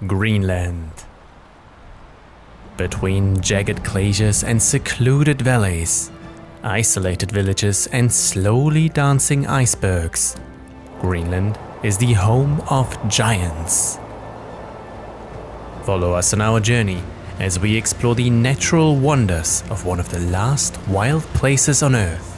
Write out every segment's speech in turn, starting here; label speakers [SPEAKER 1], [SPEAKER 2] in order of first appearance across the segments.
[SPEAKER 1] Greenland. Between jagged glaciers and secluded valleys, isolated villages and slowly dancing icebergs, Greenland is the home of giants. Follow us on our journey as we explore the natural wonders of one of the last wild places on Earth.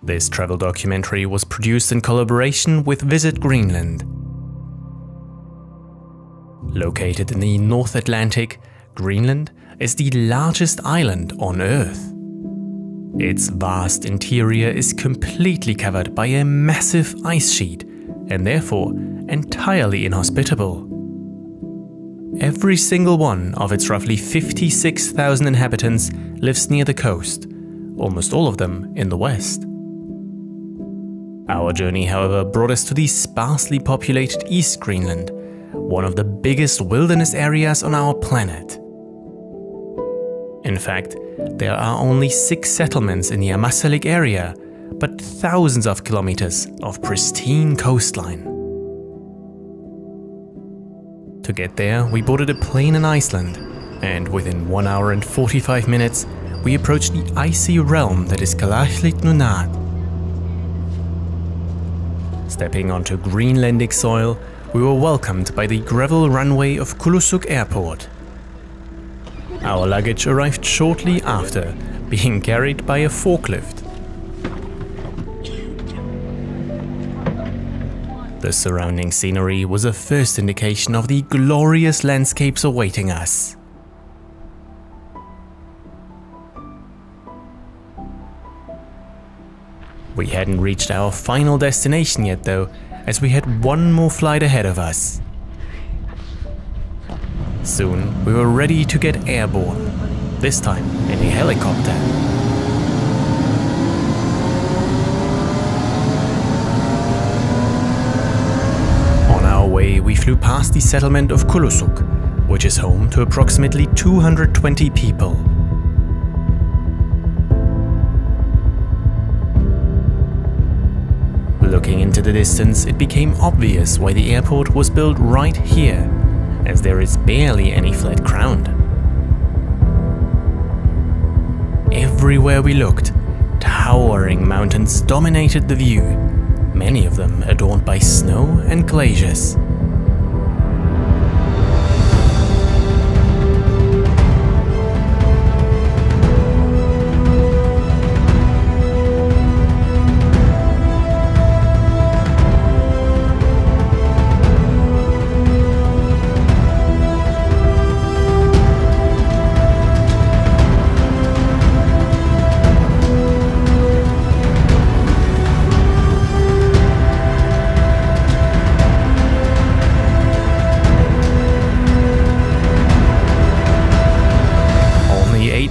[SPEAKER 1] This travel documentary was produced in collaboration with Visit Greenland. Located in the North Atlantic, Greenland is the largest island on Earth. Its vast interior is completely covered by a massive ice sheet and therefore entirely inhospitable. Every single one of its roughly 56,000 inhabitants lives near the coast, almost all of them in the west. Our journey, however, brought us to the sparsely populated East Greenland, one of the biggest wilderness areas on our planet. In fact, there are only 6 settlements in the Apusiaajik area, but thousands of kilometers of pristine coastline. To get there, we boarded a plane in Iceland, and within 1 hour and 45 minutes, we approached the icy realm that is Keflavík. Stepping onto Greenlandic soil, we were welcomed by the gravel runway of Kulusuk airport. Our luggage arrived shortly after, being carried by a forklift. The surrounding scenery was a first indication of the glorious landscapes awaiting us. We hadn't reached our final destination yet though, as we had one more flight ahead of us. Soon we were ready to get airborne, this time in a helicopter. On our way we flew past the settlement of Kulusuk, which is home to approximately 220 people. Looking into the distance, it became obvious why the airport was built right here, as there is barely any flat ground. Everywhere we looked, towering mountains dominated the view, many of them adorned by snow and glaciers.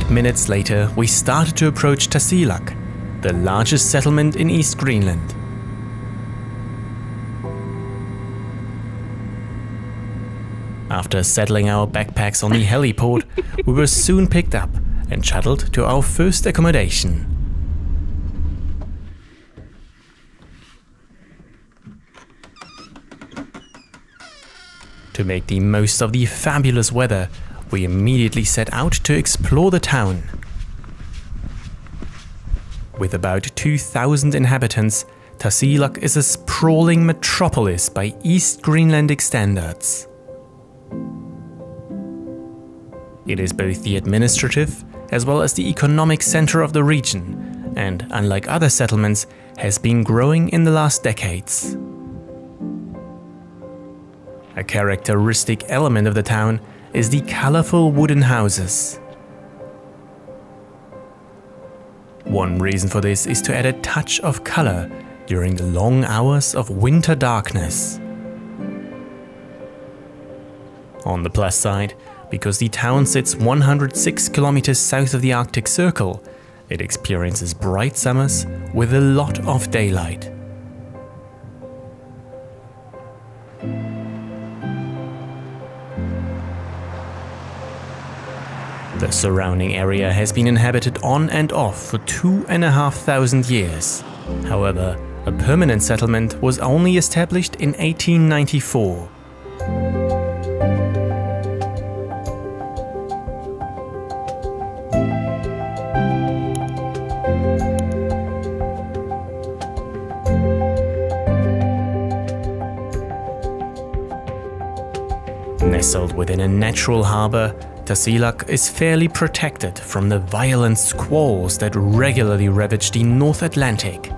[SPEAKER 1] Minutes later, we started to approach Tasiilaq, the largest settlement in East Greenland. After settling our backpacks on the heliport, we were soon picked up and shuttled to our first accommodation. To make the most of the fabulous weather, we immediately set out to explore the town. With about 2,000 inhabitants, Tasiilaq is a sprawling metropolis by East Greenlandic standards. It is both the administrative as well as the economic center of the region, and unlike other settlements, has been growing in the last decades. A characteristic element of the town is the colorful wooden houses. One reason for this is to add a touch of color during the long hours of winter darkness. On the plus side, because the town sits 106 kilometers south of the Arctic Circle, it experiences bright summers with a lot of daylight. The surrounding area has been inhabited on and off for 2,500 years. However, a permanent settlement was only established in 1894. Nestled within a natural harbour, Tasiilaq is fairly protected from the violent squalls that regularly ravage the North Atlantic.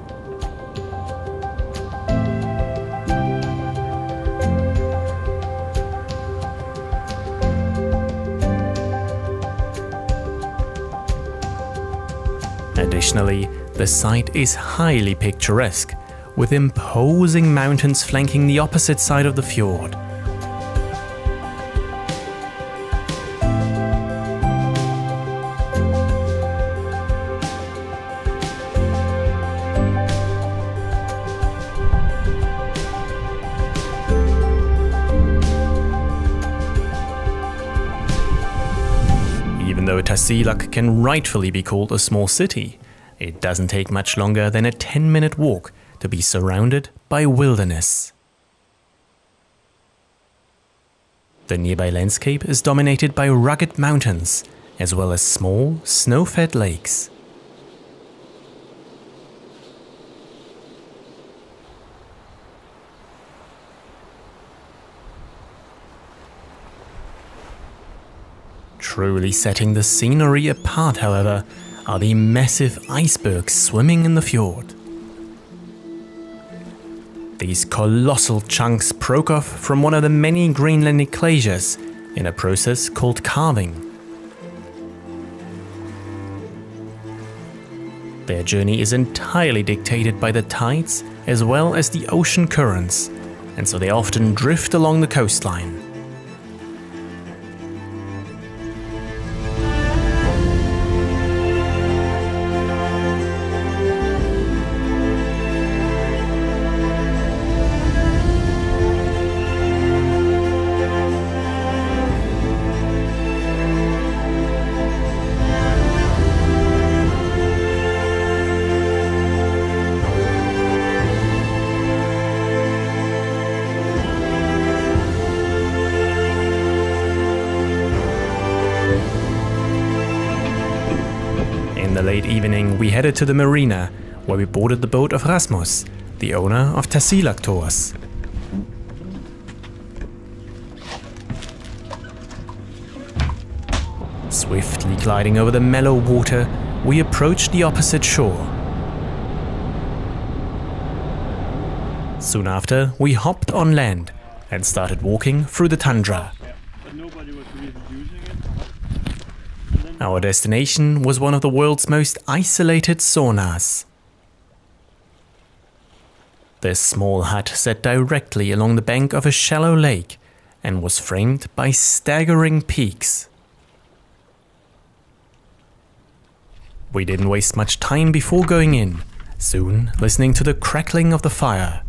[SPEAKER 1] Additionally, the site is highly picturesque, with imposing mountains flanking the opposite side of the fjord. Even though Tasiilaq can rightfully be called a small city, it doesn't take much longer than a 10-minute walk to be surrounded by wilderness. The nearby landscape is dominated by rugged mountains, as well as small, snow-fed lakes. Truly setting the scenery apart, however, are the massive icebergs swimming in the fjord. These colossal chunks broke off from one of the many Greenlandic glaciers in a process called calving. Their journey is entirely dictated by the tides as well as the ocean currents, and so they often drift along the coastline. In the late evening, we headed to the marina, where we boarded the boat of Rasmussen, the owner of Tasiilaq Tours. Swiftly gliding over the mellow water, we approached the opposite shore. Soon after, we hopped on land and started walking through the tundra. Our destination was one of the world's most isolated saunas. This small hut sat directly along the bank of a shallow lake and was framed by staggering peaks. We didn't waste much time before going in, soon listening to the crackling of the fire.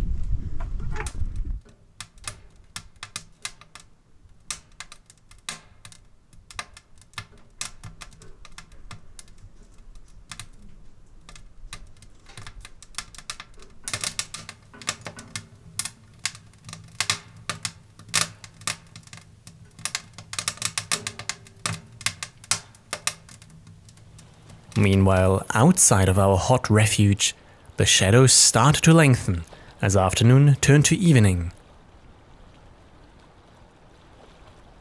[SPEAKER 1] Meanwhile, outside of our hot refuge, the shadows started to lengthen as afternoon turned to evening.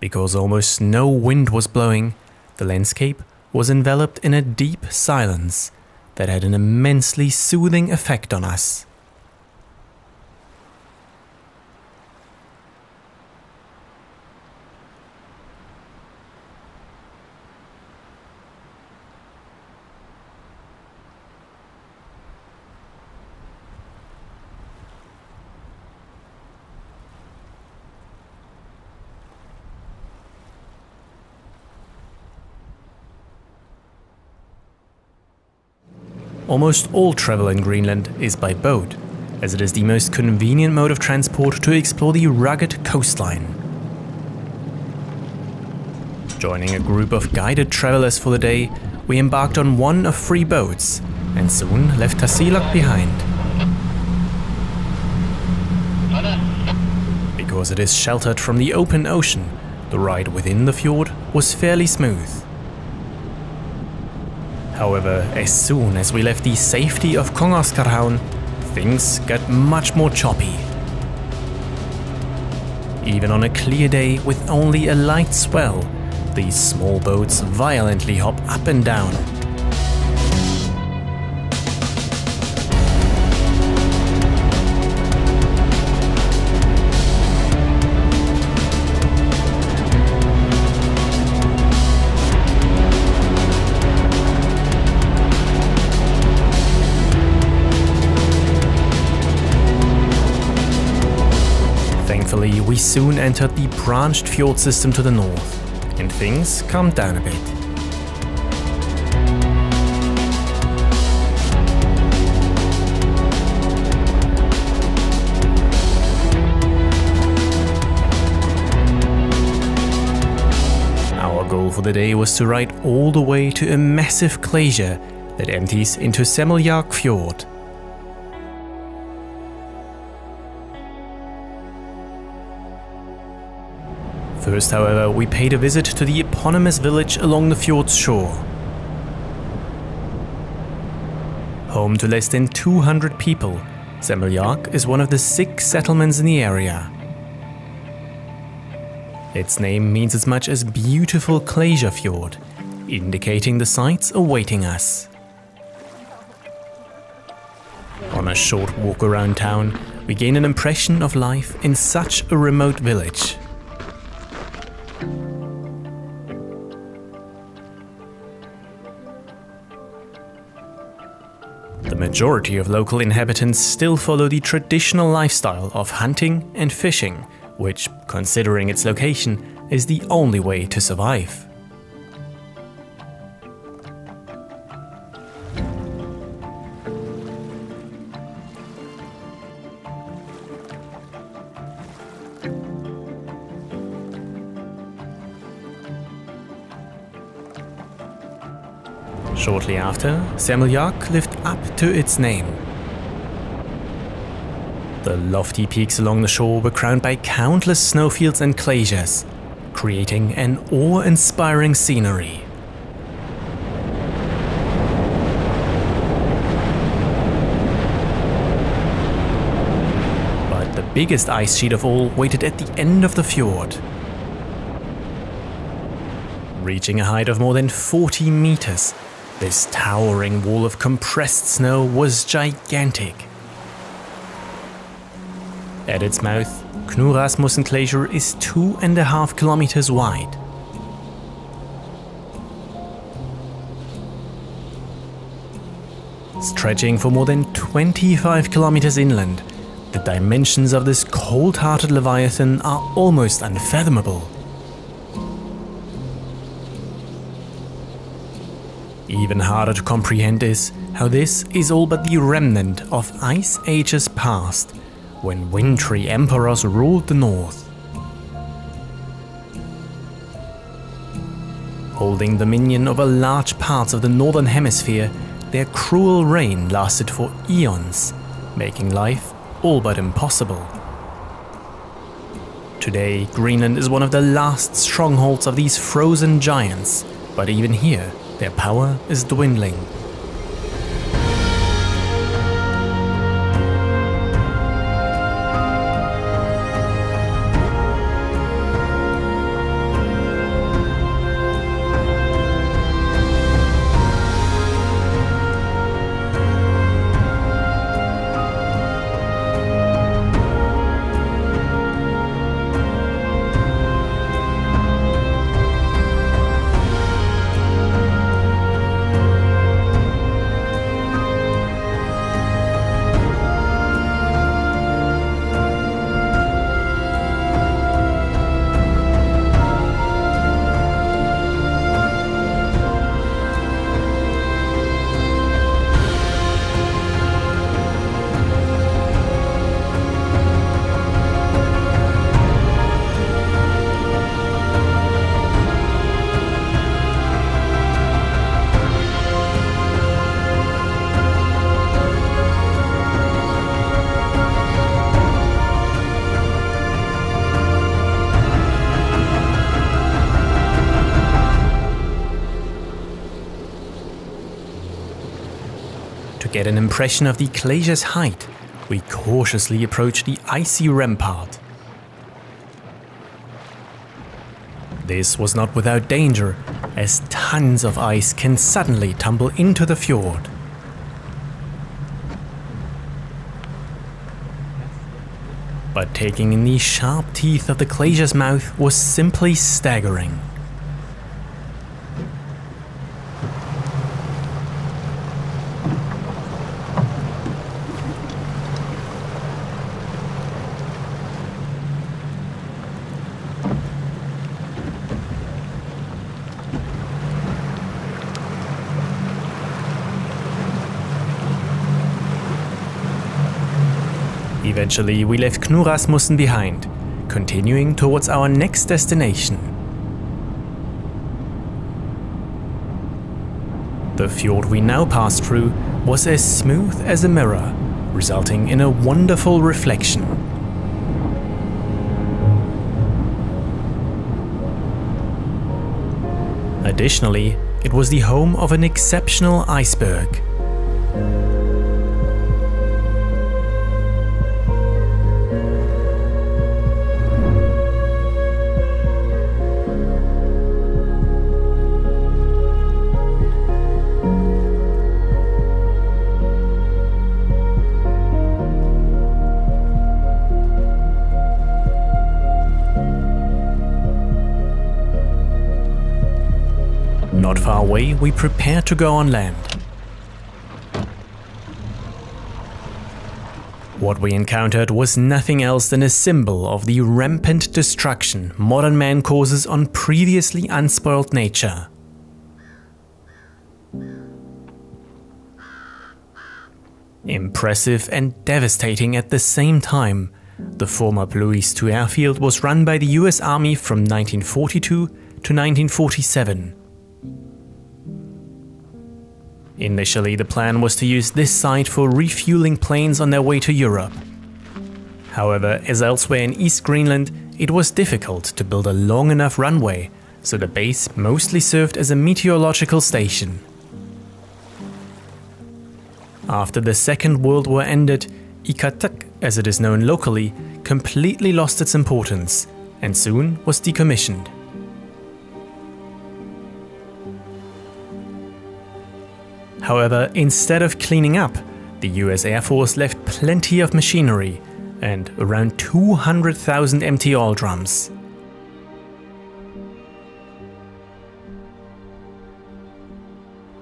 [SPEAKER 1] Because almost no wind was blowing, the landscape was enveloped in a deep silence that had an immensely soothing effect on us. almost all travel in Greenland is by boat, as it is the most convenient mode of transport to explore the rugged coastline. Joining a group of guided travelers for the day, we embarked on one of 3 boats and soon left Tasiilaq behind. Because it is sheltered from the open ocean, the ride within the fjord was fairly smooth. However, as soon as we left the safety of Kongerskarhavn, things got much more choppy. Even on a clear day with only a light swell, these small boats violently hop up and down. Thankfully, we soon entered the branched fjord system to the north, and things calmed down a bit. Our goal for the day was to ride all the way to a massive glacier that empties into Sermiligaaq Fjord. First, however, we paid a visit to the eponymous village along the fjord's shore. Home to less than 200 people, Sermiligaaq is one of the 6 settlements in the area. Its name means as much as beautiful glacier fjord, indicating the sights awaiting us. On a short walk around town, we gain an impression of life in such a remote village. The majority of local inhabitants still follow the traditional lifestyle of hunting and fishing, which, considering its location, is the only way to survive. Shortly after, Sermiligaaq lived up to its name. The lofty peaks along the shore were crowned by countless snowfields and glaciers, creating an awe-inspiring scenery. But the biggest ice sheet of all waited at the end of the fjord. Reaching a height of more than 40 meters, this towering wall of compressed snow was gigantic. At its mouth, Knud Rasmussen Glacier is 2.5 kilometers wide. Stretching for more than 25 kilometers inland, the dimensions of this cold-hearted leviathan are almost unfathomable. Even harder to comprehend is how this is all but the remnant of ice ages past, when wintry emperors ruled the north. Holding dominion over large parts of the northern hemisphere, their cruel reign lasted for eons, making life all but impossible. Today, Greenland is one of the last strongholds of these frozen giants, but even here, their power is dwindling. To get an impression of the glacier's height, we cautiously approach the icy rampart. This was not without danger, as tons of ice can suddenly tumble into the fjord. But taking in the sharp teeth of the glacier's mouth was simply staggering. Eventually, we left Knud Rasmussen behind, continuing towards our next destination. The fjord we now passed through was as smooth as a mirror, resulting in a wonderful reflection. Additionally, it was the home of an exceptional iceberg. Not far away, we prepared to go on land. What we encountered was nothing else than a symbol of the rampant destruction modern man causes on previously unspoiled nature. Impressive and devastating at the same time, the former Bluie airfield was run by the US Army from 1942 to 1947. Initially, the plan was to use this site for refueling planes on their way to Europe. However, as elsewhere in East Greenland, it was difficult to build a long enough runway, so the base mostly served as a meteorological station. After the Second World War ended, Ikateqq, as it is known locally, completely lost its importance and soon was decommissioned. However, instead of cleaning up, the US Air Force left plenty of machinery and around 200,000 empty oil drums.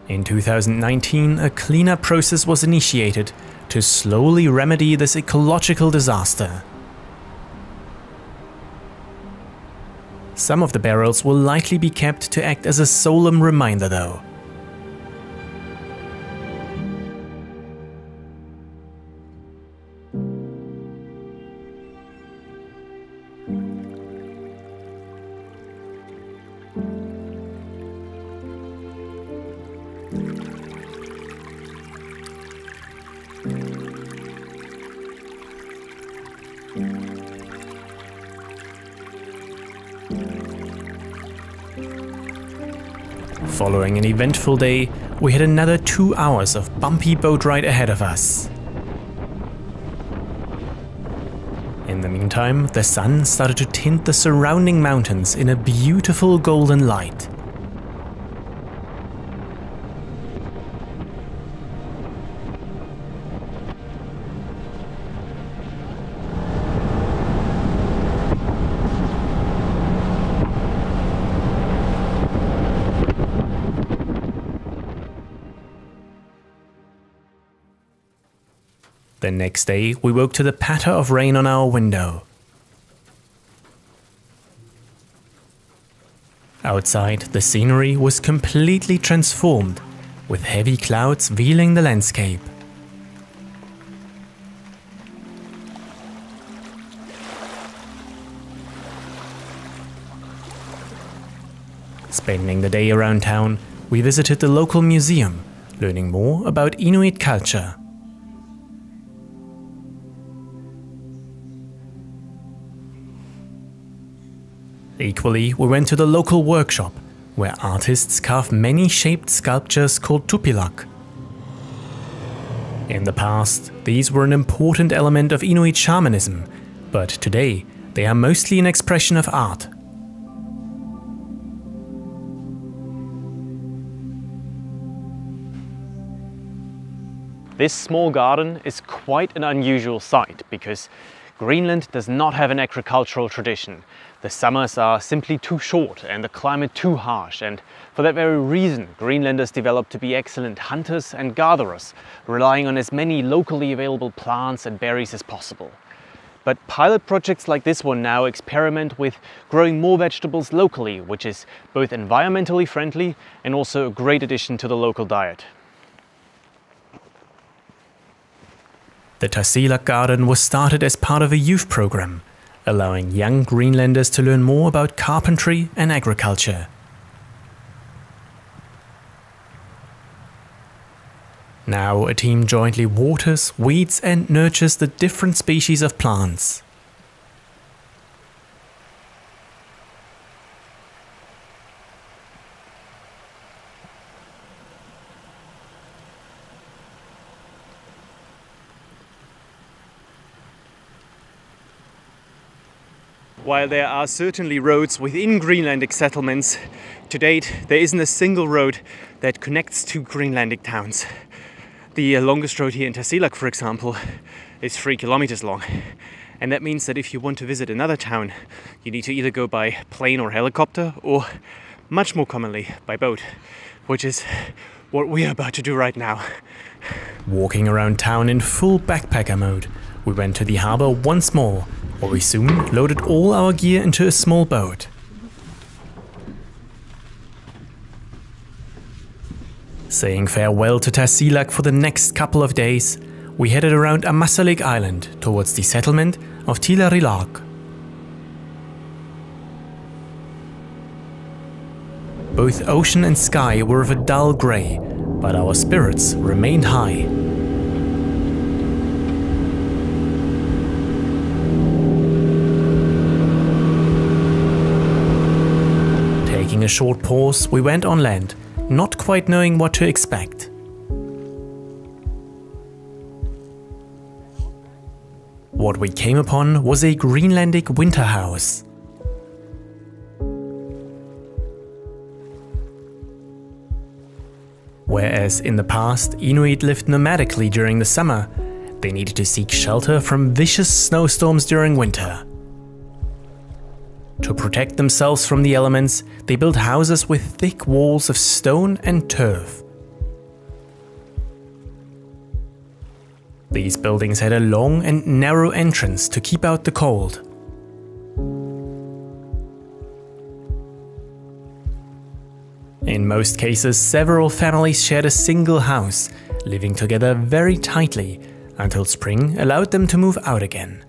[SPEAKER 1] In 2019, a cleanup process was initiated to slowly remedy this ecological disaster. Some of the barrels will likely be kept to act as a solemn reminder though. Following an eventful day, we had another 2 hours of bumpy boat ride ahead of us. In the meantime, the sun started to tint the surrounding mountains in a beautiful golden light. The next day, we woke to the patter of rain on our window. Outside, the scenery was completely transformed, with heavy clouds veiling the landscape. Spending the day around town, we visited the local museum, learning more about Inuit culture. Equally, we went to the local workshop, where artists carve many shaped sculptures called tupilaq. In the past, these were an important element of Inuit shamanism, but today they are mostly an expression of art.
[SPEAKER 2] This small garden is quite an unusual sight because Greenland does not have an agricultural tradition. The summers are simply too short and the climate too harsh, and for that very reason Greenlanders developed to be excellent hunters and gatherers, relying on as many locally available plants and berries as possible. But pilot projects like this one now experiment with growing more vegetables locally, which is both environmentally friendly and also a great addition to the local diet.
[SPEAKER 1] The Tasiilaq Garden was started as part of a youth program, allowing young Greenlanders to learn more about carpentry and agriculture. Now a team jointly waters, weeds and nurtures the different species of plants.
[SPEAKER 2] While there are certainly roads within Greenlandic settlements, to date there isn't a single road that connects two Greenlandic towns. The longest road here in Tasiilaq, for example, is 3 kilometers long. And that means that if you want to visit another town, you need to either go by plane or helicopter, or much more commonly by boat, which is what we are about to do right now.
[SPEAKER 1] Walking around town in full backpacker mode, we went to the harbour once more, where we soon loaded all our gear into a small boat. Saying farewell to Tasiilaq for the next couple of days, we headed around Ammassalik Island towards the settlement of Tiilerilaaq. Both ocean and sky were of a dull grey, but our spirits remained high. Taking a short pause, we went on land, not quite knowing what to expect. What we came upon was a Greenlandic winter house. Whereas in the past Inuit lived nomadically during the summer, they needed to seek shelter from vicious snowstorms during winter. To protect themselves from the elements, they built houses with thick walls of stone and turf. These buildings had a long and narrow entrance to keep out the cold. In most cases, several families shared a single house, living together very tightly, until spring allowed them to move out again.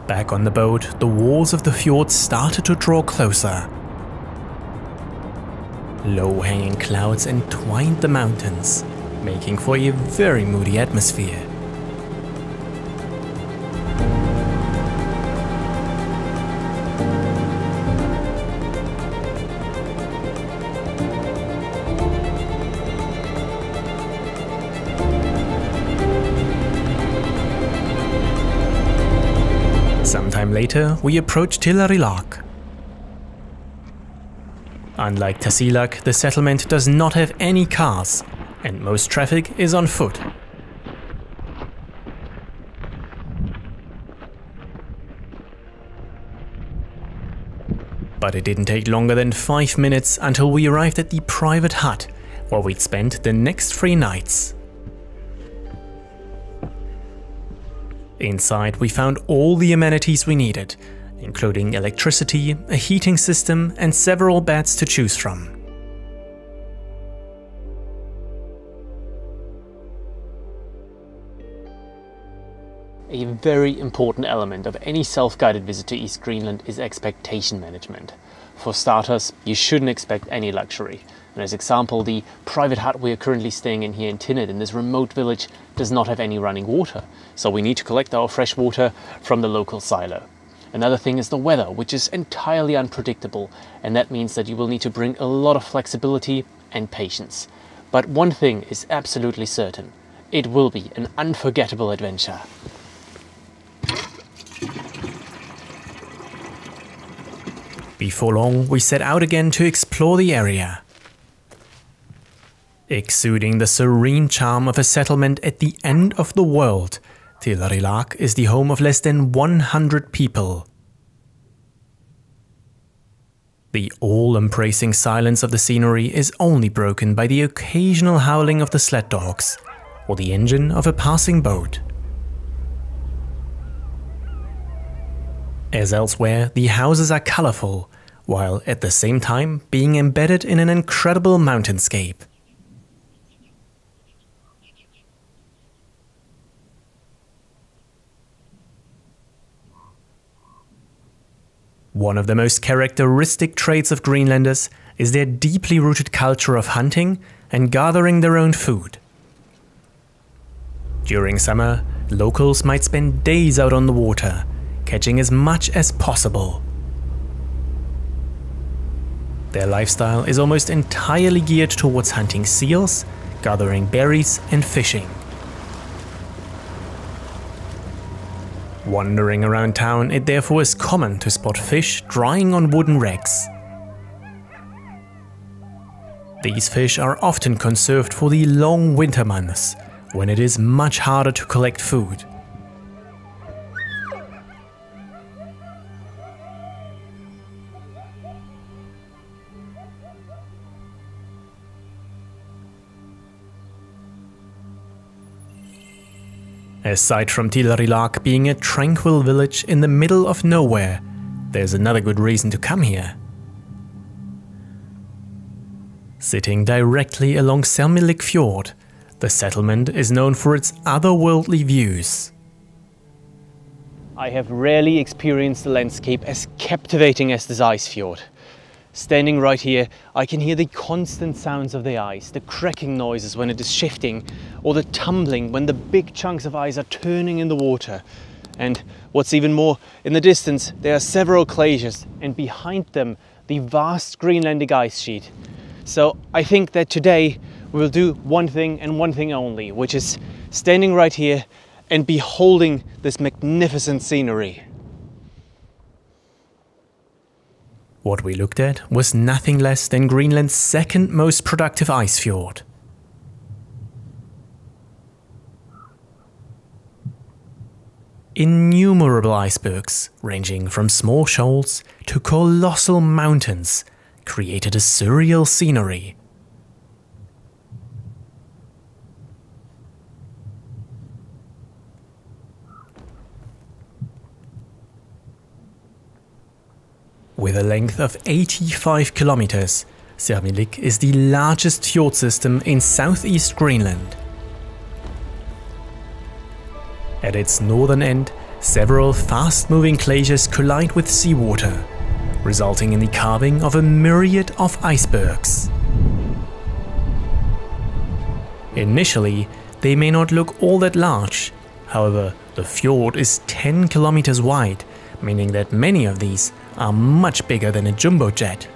[SPEAKER 1] Back on the boat, the walls of the fjord started to draw closer. Low-hanging clouds entwined the mountains, making for a very moody atmosphere. Sometime later, we approached Tiilerilaaq. Unlike Tasiilaq, the settlement does not have any cars, and most traffic is on foot. But it didn't take longer than 5 minutes until we arrived at the private hut, where we'd spent the next 3 nights. Inside we found all the amenities we needed, including electricity, a heating system and several beds to choose from.
[SPEAKER 2] A very important element of any self-guided visit to East Greenland is expectation management. For starters, you shouldn't expect any luxury. And as example, the private hut we are currently staying in here in Knud, in this remote village, does not have any running water. So we need to collect our fresh water from the local silo. Another thing is the weather, which is entirely unpredictable. And that means that you will need to bring a lot of flexibility and patience. But one thing is absolutely certain. It will be an unforgettable adventure.
[SPEAKER 1] Before long, we set out again to explore the area. Exuding the serene charm of a settlement at the end of the world, Tiilerilaaq is the home of less than 100 people. The all-embracing silence of the scenery is only broken by the occasional howling of the sled dogs or the engine of a passing boat. As elsewhere, the houses are colorful, while at the same time being embedded in an incredible mountainscape. One of the most characteristic traits of Greenlanders is their deeply rooted culture of hunting and gathering their own food. During summer, locals might spend days out on the water, catching as much as possible. Their lifestyle is almost entirely geared towards hunting seals, gathering berries and fishing. Wandering around town, it therefore is common to spot fish drying on wooden racks. These fish are often conserved for the long winter months, when it is much harder to collect food. Aside from Tiilerilaaq being a tranquil village in the middle of nowhere, there's another good reason to come here. Sitting directly along Sermilik Fjord, the settlement is known for its otherworldly views.
[SPEAKER 2] I have rarely experienced a landscape as captivating as this ice fjord. Standing right here, I can hear the constant sounds of the ice, the cracking noises when it is shifting, or the tumbling when the big chunks of ice are turning in the water. And what's even more, in the distance there are several glaciers, and behind them the vast Greenlandic ice sheet. So I think that today we'll do one thing and one thing only, which is standing right here and beholding this magnificent scenery.
[SPEAKER 1] What we looked at was nothing less than Greenland's second most productive ice fjord. Innumerable icebergs, ranging from small shoals to colossal mountains, created a surreal scenery. With a length of 85 kilometers, Sermilik is the largest fjord system in southeast Greenland. At its northern end, several fast-moving glaciers collide with seawater, resulting in the carving of a myriad of icebergs. Initially, they may not look all that large. However, the fjord is 10 kilometers wide, meaning that many of these are much bigger than a jumbo jet.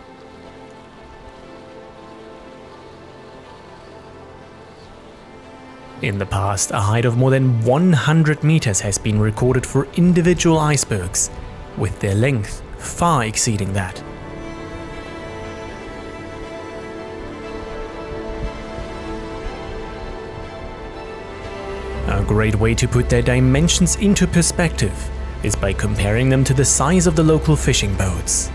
[SPEAKER 1] In the past, a height of more than 100 meters has been recorded for individual icebergs, with their length far exceeding that. A great way to put their dimensions into perspective is by comparing them to the size of the local fishing boats.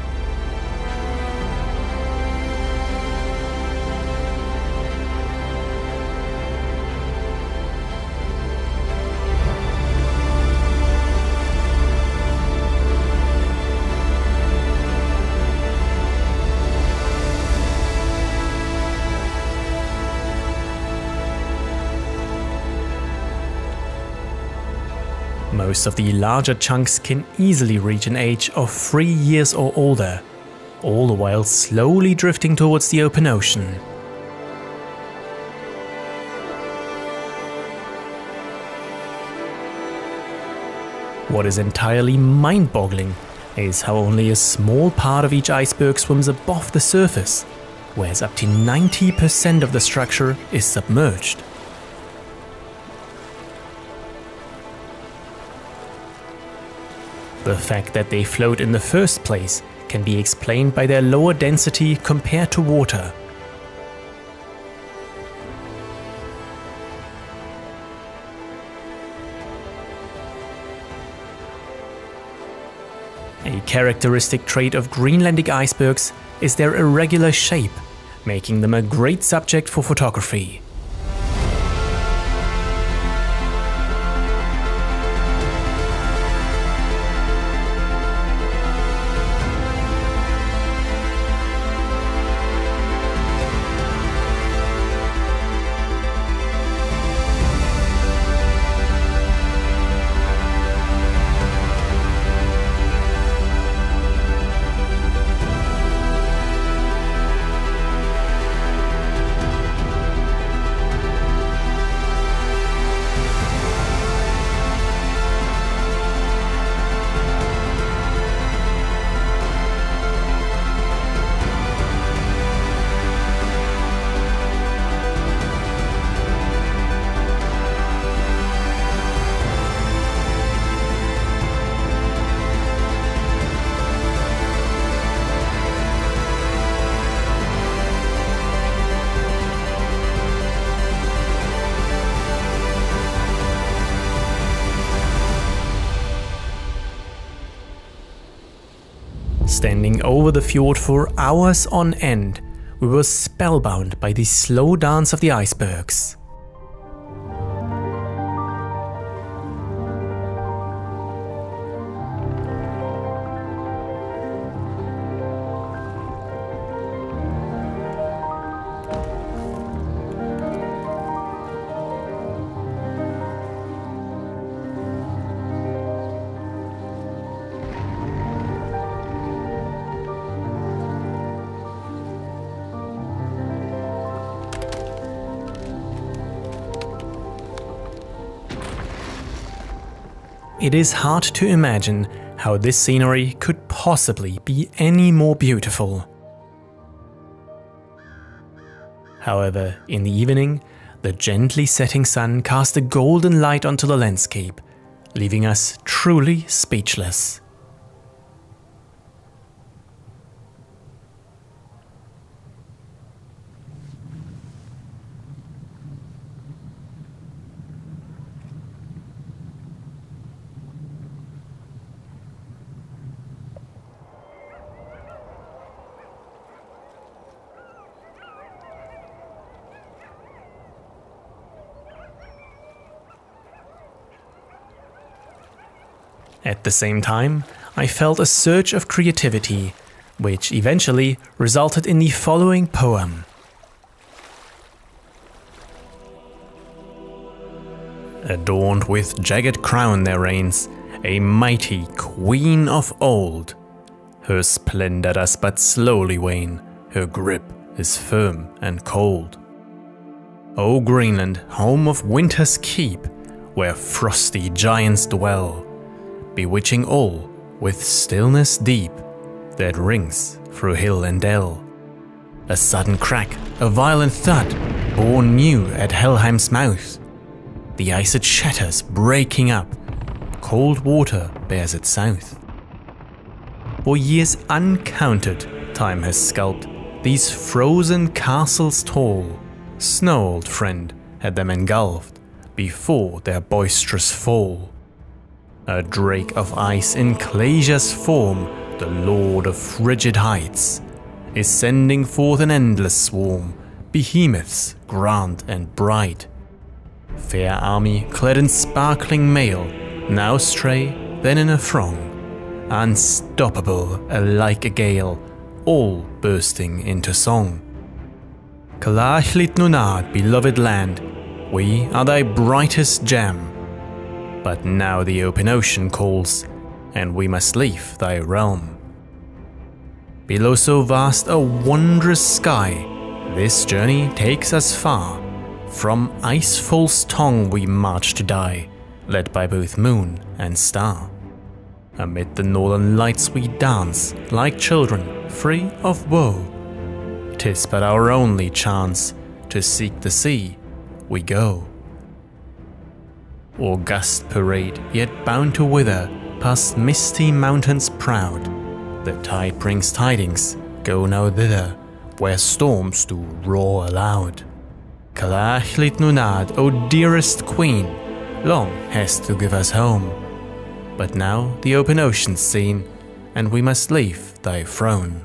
[SPEAKER 1] Most of the larger chunks can easily reach an age of 3 years or older, all the while slowly drifting towards the open ocean. What is entirely mind-boggling is how only a small part of each iceberg swims above the surface, whereas up to 90% of the structure is submerged. The fact that they float in the first place can be explained by their lower density compared to water. A characteristic trait of Greenlandic icebergs is their irregular shape, making them a great subject for photography. Standing over the fjord for hours on end, we were spellbound by the slow dance of the icebergs. It is hard to imagine how this scenery could possibly be any more beautiful. However, in the evening, the gently setting sun cast a golden light onto the landscape, leaving us truly speechless. At the same time, I felt a surge of creativity, which eventually resulted in the following poem. Adorned with jagged crown there reigns a mighty queen of old. Her splendor does but slowly wane, her grip is firm and cold. O Greenland, home of winter's keep, where frosty giants dwell, bewitching all with stillness deep that rings through hill and dell. A sudden crack, a violent thud, born new at Helheim's mouth. The ice it shatters, breaking up, cold water bears it south. For years uncounted, time has sculpted these frozen castles tall. Snow, old friend, had them engulfed before their boisterous fall. A drake of ice in Glacier's form, the lord of frigid heights, is sending forth an endless swarm, behemoths grand and bright. Fair army clad in sparkling mail, now stray, then in a throng, unstoppable alike a gale, all bursting into song. Kalaallit Nunad, beloved land, we are thy brightest gem. But now the open ocean calls, and we must leave thy realm. Below so vast a wondrous sky, this journey takes us far. From Icefall's tongue we march to die, led by both moon and star. Amid the northern lights we dance, like children, free of woe. 'Tis but our only chance, to seek the sea we go. August parade, yet bound to wither, past misty mountains proud. The tide brings tidings, go now thither, where storms do roar aloud. Kalachlit Nunad, O dearest queen, long hast to give us home. But now the open ocean's seen, and we must leave thy throne.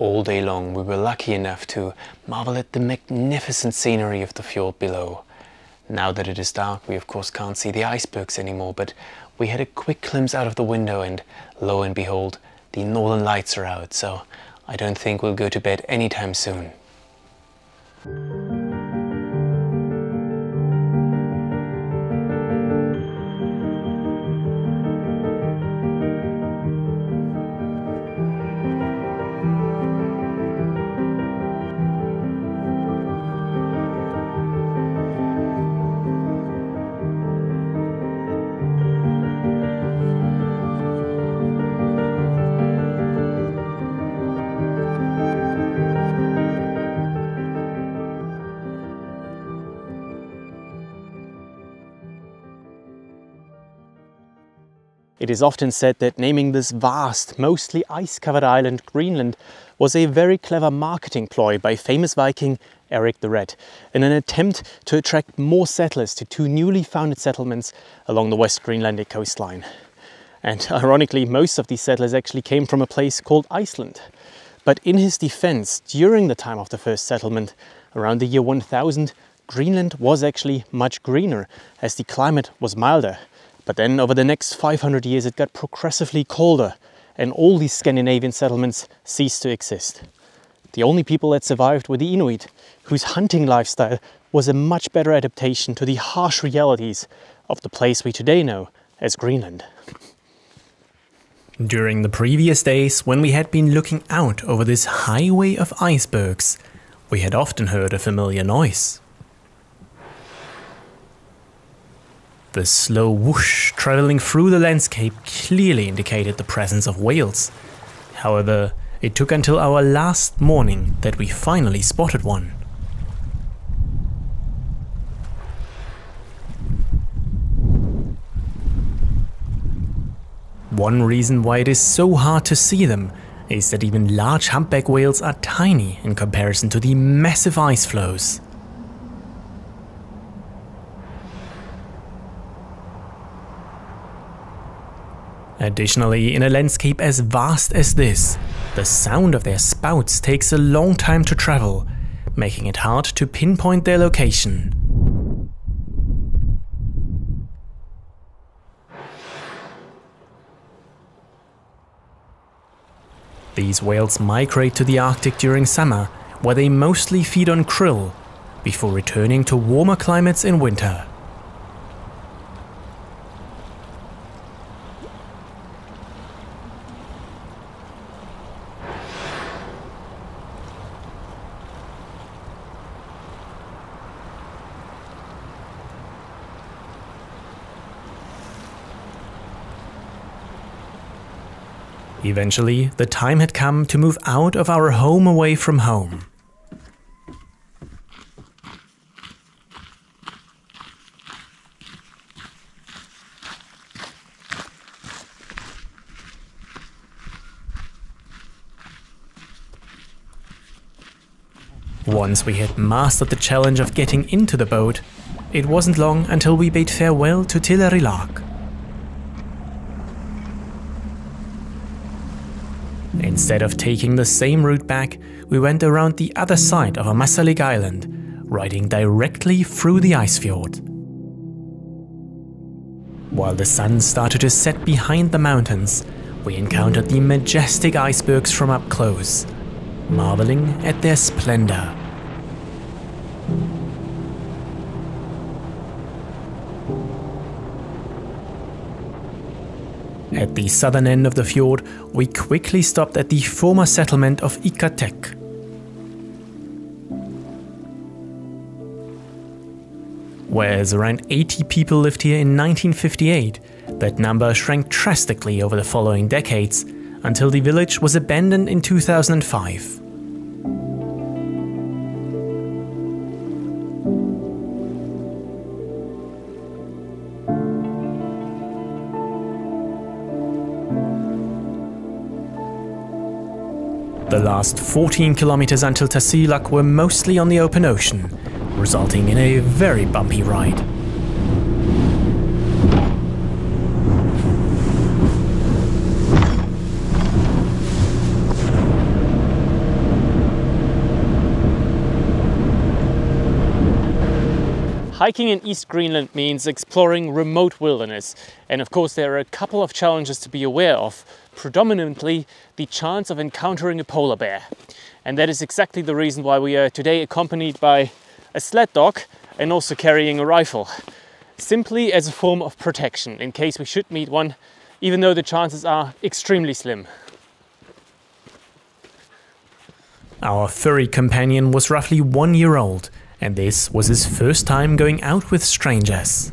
[SPEAKER 2] All day long we were lucky enough to marvel at the magnificent scenery of the fjord below. Now that it is dark, we of course can't see the icebergs anymore, but we had a quick glimpse out of the window and lo and behold, the northern lights are out, so I don't think we'll go to bed anytime soon. It is often said that naming this vast, mostly ice-covered island Greenland was a very clever marketing ploy by famous Viking Eric the Red in an attempt to attract more settlers to two newly founded settlements along the West Greenlandic coastline. And ironically, most of these settlers actually came from a place called Iceland. But in his defense, during the time of the first settlement, around the year 1000, Greenland was actually much greener as the climate was milder. But then over the next 500 years it got progressively colder and all these Scandinavian settlements ceased to exist. The only people that survived were the Inuit, whose hunting lifestyle was a much better adaptation to the harsh realities of the place we today know as Greenland.
[SPEAKER 1] During the previous days, when we had been looking out over this highway of icebergs, we had often heard a familiar noise. The slow whoosh travelling through the landscape clearly indicated the presence of whales. However, it took until our last morning that we finally spotted one. One reason why it is so hard to see them is that even large humpback whales are tiny in comparison to the massive ice floes. Additionally, in a landscape as vast as this, the sound of their spouts takes a long time to travel, making it hard to pinpoint their location. These whales migrate to the Arctic during summer, where they mostly feed on krill, before returning to warmer climates in winter. Eventually, the time had come to move out of our home away from home. Once we had mastered the challenge of getting into the boat, it wasn't long until we bade farewell to Tiilerilaaq. Instead of taking the same route back, we went around the other side of Sermiligaaq island, riding directly through the ice fjord. While the sun started to set behind the mountains, we encountered the majestic icebergs from up close, marveling at their splendor. At the southern end of the fjord, we quickly stopped at the former settlement of Ikateqq. Whereas around 80 people lived here in 1958, that number shrank drastically over the following decades, until the village was abandoned in 2005. The last 14 kilometers until Tasiilaq were mostly on the open ocean, resulting in a very bumpy ride.
[SPEAKER 2] Hiking in East Greenland means exploring remote wilderness, and of course there are a couple of challenges to be aware of, predominantly the chance of encountering a polar bear. And that is exactly the reason why we are today accompanied by a sled dog and also carrying a rifle, simply as a form of protection in case we should meet one, even though the chances are extremely slim.
[SPEAKER 1] Our furry companion was roughly 1 year old, and this was his first time going out with strangers.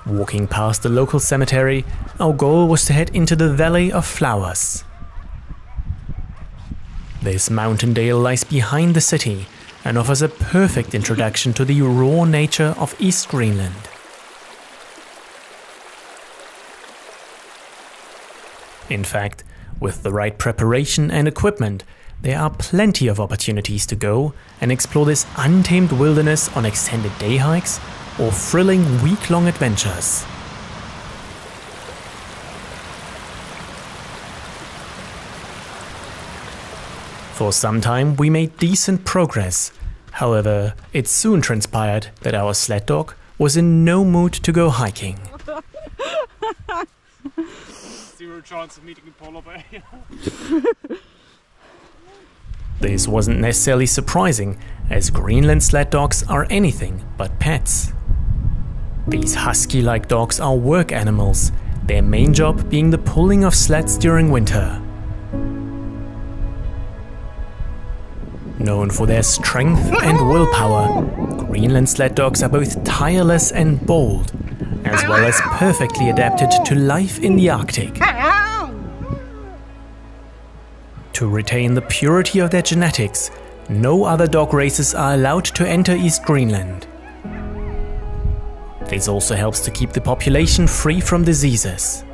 [SPEAKER 1] Walking past the local cemetery, our goal was to head into the Valley of Flowers. This mountain dale lies behind the city and offers a perfect introduction to the raw nature of East Greenland. In fact, with the right preparation and equipment, there are plenty of opportunities to go and explore this untamed wilderness on extended day hikes or thrilling week-long adventures. For some time we made decent progress. However, it soon transpired that our sled dog was in no mood to go hiking.
[SPEAKER 2] Zero chance of meeting a polar bear.
[SPEAKER 1] This wasn't necessarily surprising, as Greenland sled dogs are anything but pets. These husky-like dogs are work animals, their main job being the pulling of sleds during winter. Known for their strength and willpower, Greenland sled dogs are both tireless and bold, as well as perfectly adapted to life in the Arctic. To retain the purity of their genetics, no other dog races are allowed to enter East Greenland. This also helps to keep the population free from diseases.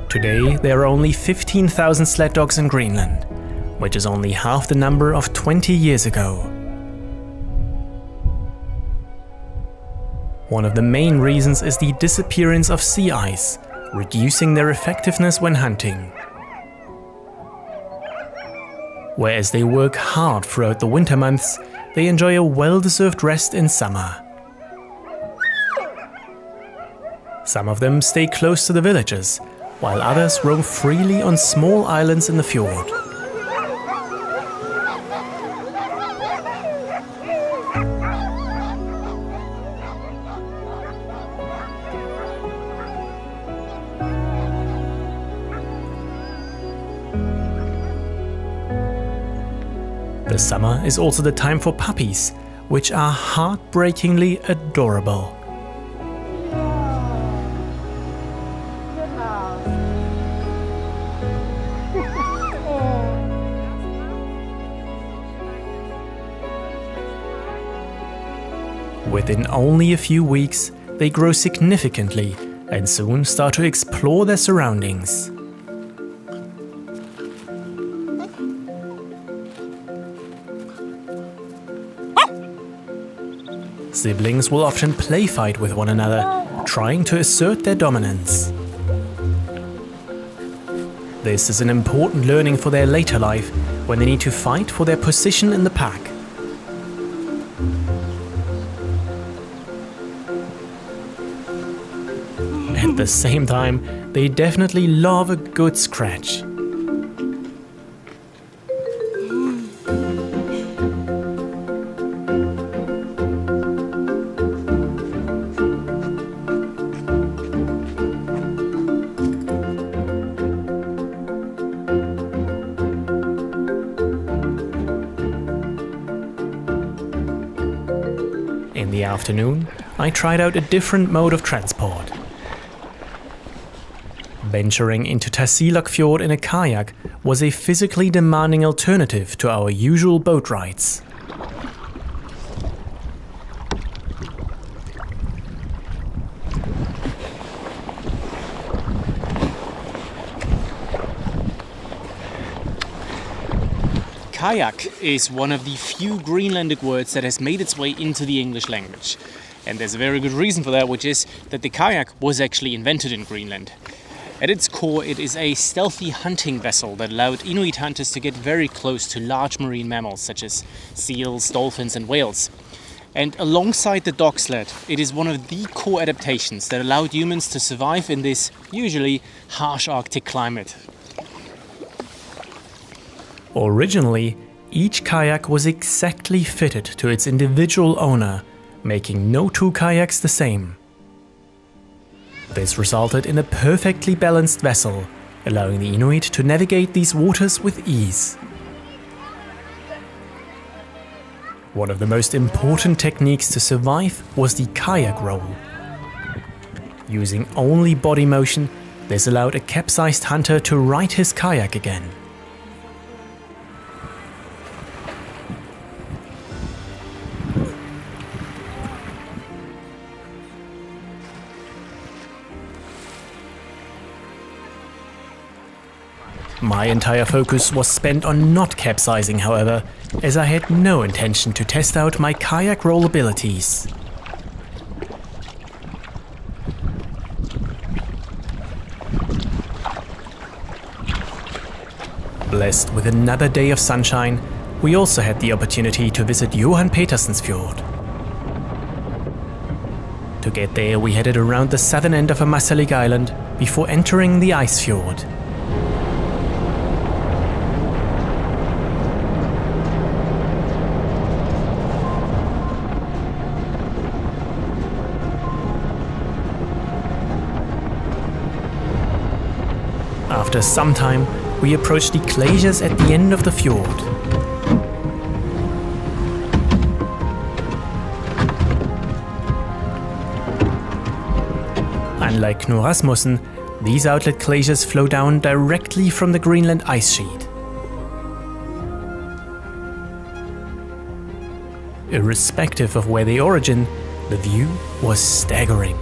[SPEAKER 1] Today there are only 15,000 sled dogs in Greenland, which is only half the number of 20 years ago. One of the main reasons is the disappearance of sea ice, reducing their effectiveness when hunting. Whereas they work hard throughout the winter months, they enjoy a well-deserved rest in summer. Some of them stay close to the villages, while others roam freely on small islands in the fjord. The summer is also the time for puppies, which are heartbreakingly adorable. Within only a few weeks, they grow significantly and soon start to explore their surroundings. Siblings will often play fight with one another, trying to assert their dominance. This is an important learning for their later life, when they need to fight for their position in the pack. the same time, they definitely love a good scratch. In the afternoon, I tried out a different mode of transport. Venturing into Tasiilaq Fjord in a kayak was a physically demanding alternative to our usual boat rides.
[SPEAKER 2] Kayak is one of the few Greenlandic words that has made its way into the English language. And there's a very good reason for that, which is that the kayak was actually invented in Greenland. At its core, it is a stealthy hunting vessel that allowed Inuit hunters to get very close to large marine mammals such as seals, dolphins and whales. And alongside the dog sled, it is one of the core adaptations that allowed humans to survive in this usually harsh Arctic climate.
[SPEAKER 1] Originally, each kayak was exactly fitted to its individual owner, making no two kayaks the same. This resulted in a perfectly balanced vessel, allowing the Inuit to navigate these waters with ease. One of the most important techniques to survive was the kayak roll. Using only body motion, this allowed a capsized hunter to right his kayak again. My entire focus was spent on not capsizing, however, as I had no intention to test out my kayak roll abilities. Blessed with another day of sunshine, we also had the opportunity to visit Johan Peterson's fjord. To get there, we headed around the southern end of Sermilik Island before entering the ice fjord. After some time, we approached the glaciers at the end of the fjord. Unlike Knud Rasmussen, these outlet glaciers flow down directly from the Greenland ice sheet. Irrespective of where they origin, the view was staggering.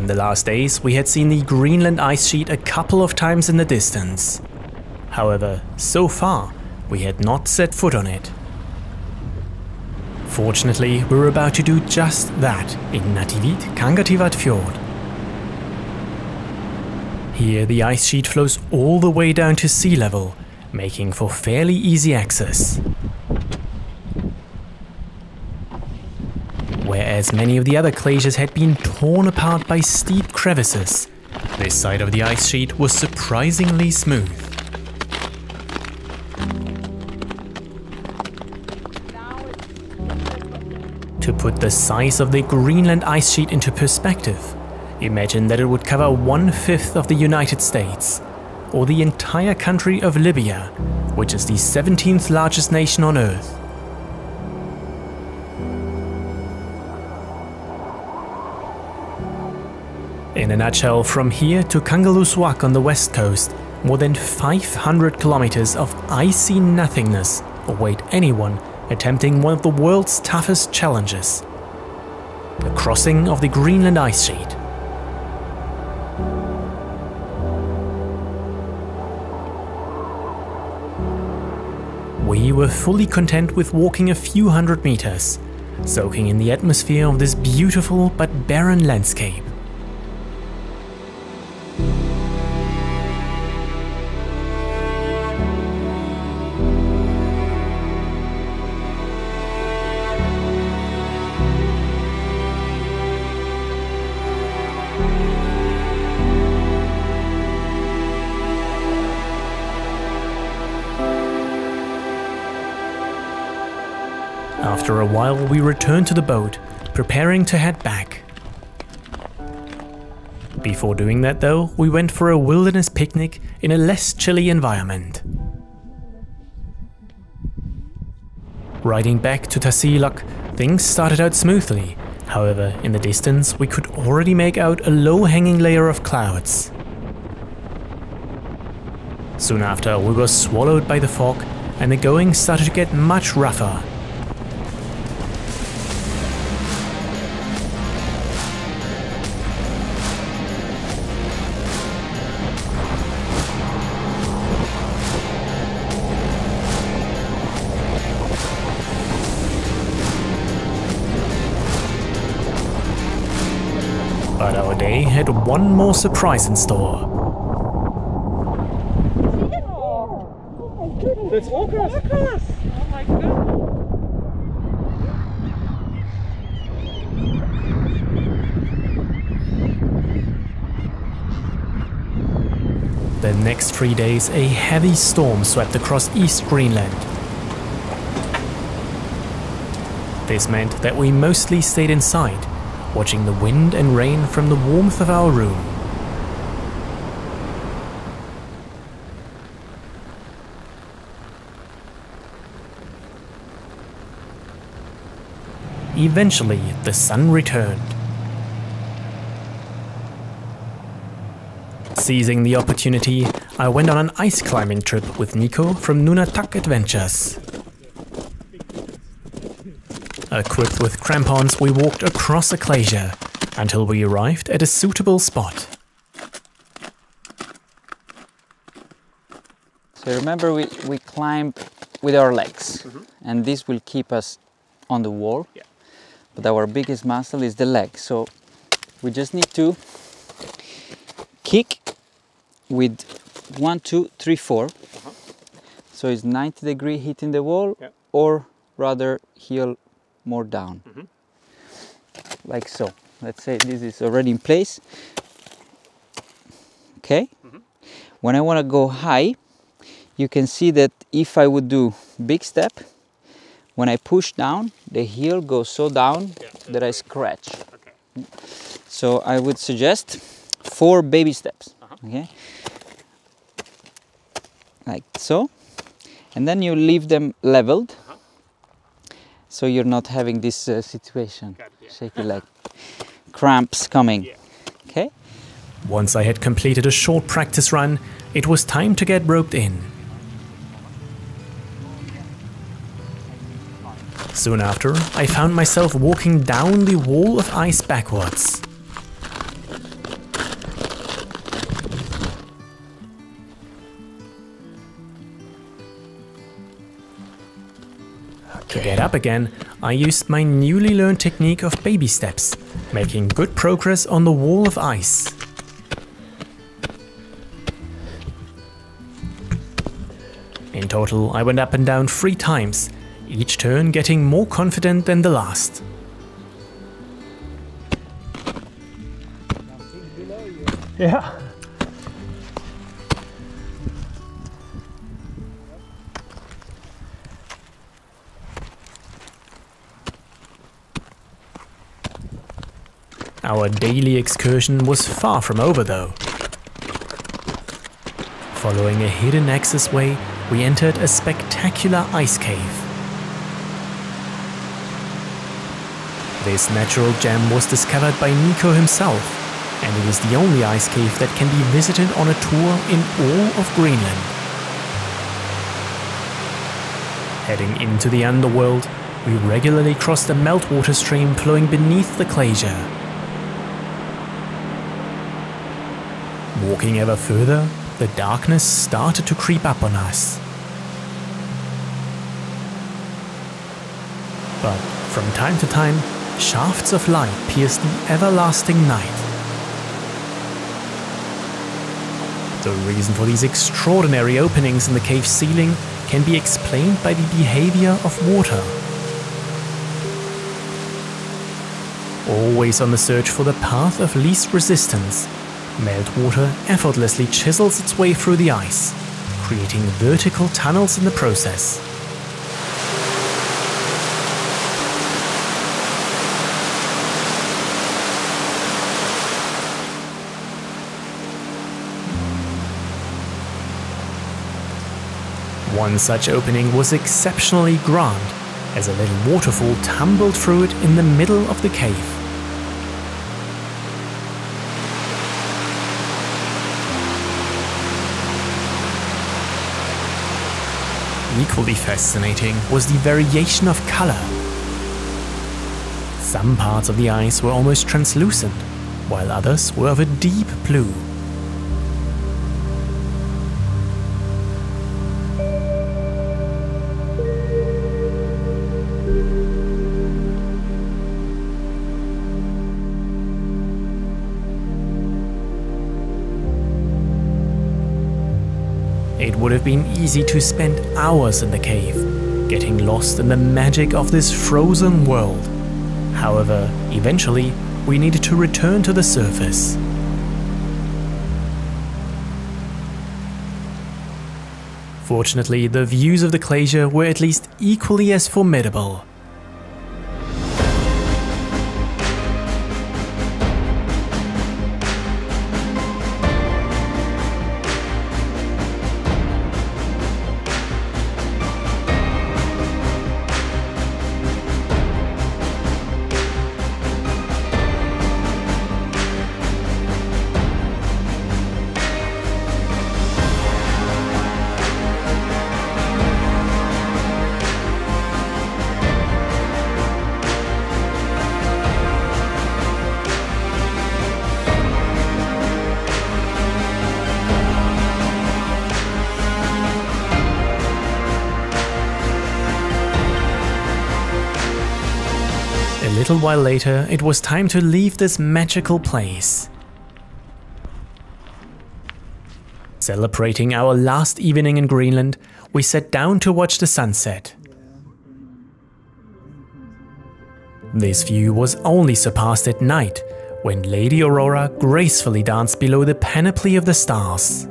[SPEAKER 1] In the last days, we had seen the Greenland ice sheet a couple of times in the distance. However, so far, we had not set foot on it. Fortunately, we were about to do just that in Nativid Kangertivat Fjord. Here the ice sheet flows all the way down to sea level, making for fairly easy access. Whereas many of the other glaciers had been torn apart by steep crevices, this side of the ice sheet was surprisingly smooth. To put the size of the Greenland ice sheet into perspective, imagine that it would cover 1/5 of the United States, or the entire country of Libya, which is the 17th largest nation on Earth. In a nutshell, from here to Kulusuk on the west coast, more than 500 kilometers of icy nothingness await anyone attempting one of the world's toughest challenges: the crossing of the Greenland ice sheet. We were fully content with walking a few hundred meters, soaking in the atmosphere of this beautiful but barren landscape. After a while, we returned to the boat, preparing to head back. Before doing that though, we went for a wilderness picnic in a less chilly environment. Riding back to Tasiilaq, things started out smoothly. However, in the distance, we could already make out a low-hanging layer of clouds. Soon after, we were swallowed by the fog, and the going started to get much rougher. But our day had one more surprise in store.
[SPEAKER 3] That's Orcas! Orcas! Oh my god!
[SPEAKER 1] The next 3 days, a heavy storm swept across East Greenland. This meant that we mostly stayed inside, watching the wind and rain from the warmth of our room. Eventually, the sun returned. Seizing the opportunity, I went on an ice climbing trip with Nico from Nunatak Adventures. Equipped with crampons, we walked across a glacier until we arrived at a suitable spot.
[SPEAKER 4] So remember, we climb with our legs, and this will keep us on the wall.
[SPEAKER 2] Yeah.
[SPEAKER 4] But our biggest muscle is the leg, so we just need to kick with 1, 2, 3, 4. So it's 90-degree hitting the wall,
[SPEAKER 2] Yeah.
[SPEAKER 4] or rather heel more down, like so. Let's say this is already in place. Okay. When I want to go high, you can see that if I would do big step, when I push down, the heel goes so down that I scratch.
[SPEAKER 2] Okay.
[SPEAKER 4] So I would suggest 4 baby steps. Okay, like so, and then you leave them leveled. So you're not having this situation, shaky leg, cramps coming. Okay.
[SPEAKER 1] Once I had completed a short practice run, it was time to get roped in. Soon after, I found myself walking down the wall of ice backwards. To get up again, I used my newly learned technique of baby steps, making good progress on the wall of ice. total, I went up and down 3 times, each turn getting more confident than the last.
[SPEAKER 2] Yeah.
[SPEAKER 1] Our daily excursion was far from over though. Following a hidden accessway, we entered a spectacular ice cave. This natural gem was discovered by Nico himself, and it is the only ice cave that can be visited on a tour in all of Greenland. Heading into the underworld, we regularly crossed a meltwater stream flowing beneath the glacier. Walking ever further, the darkness started to creep up on us. But from time to time, shafts of light pierced the everlasting night. The reason for these extraordinary openings in the cave ceiling can be explained by the behavior of water. Always on the search for the path of least resistance, meltwater effortlessly chisels its way through the ice, creating vertical tunnels in the process. One such opening was exceptionally grand, as a little waterfall tumbled through it in the middle of the cave. Equally fascinating was the variation of color. Some parts of the ice were almost translucent, while others were of a deep blue. It would have been easy to spend hours in the cave, getting lost in the magic of this frozen world. However, eventually, we needed to return to the surface. Fortunately, the views of the glacier were at least equally as formidable. A little while later, it was time to leave this magical place. Celebrating our last evening in Greenland, we sat down to watch the sunset. This view was only surpassed at night, when Lady Aurora gracefully danced below the panoply of the stars.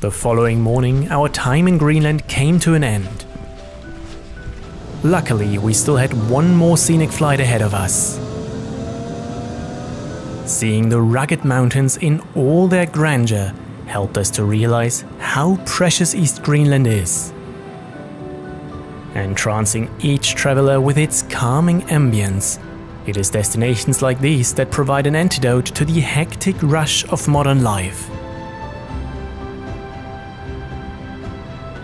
[SPEAKER 1] The following morning, our time in Greenland came to an end. Luckily, we still had one more scenic flight ahead of us. Seeing the rugged mountains in all their grandeur helped us to realize how precious East Greenland is. Entrancing each traveler with its calming ambience, it is destinations like these that provide an antidote to the hectic rush of modern life.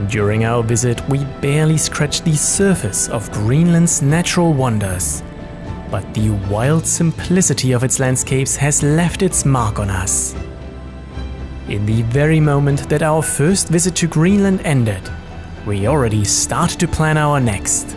[SPEAKER 1] During our visit, we barely scratched the surface of Greenland's natural wonders, but the wild simplicity of its landscapes has left its mark on us. In the very moment that our first visit to Greenland ended, we already started to plan our next.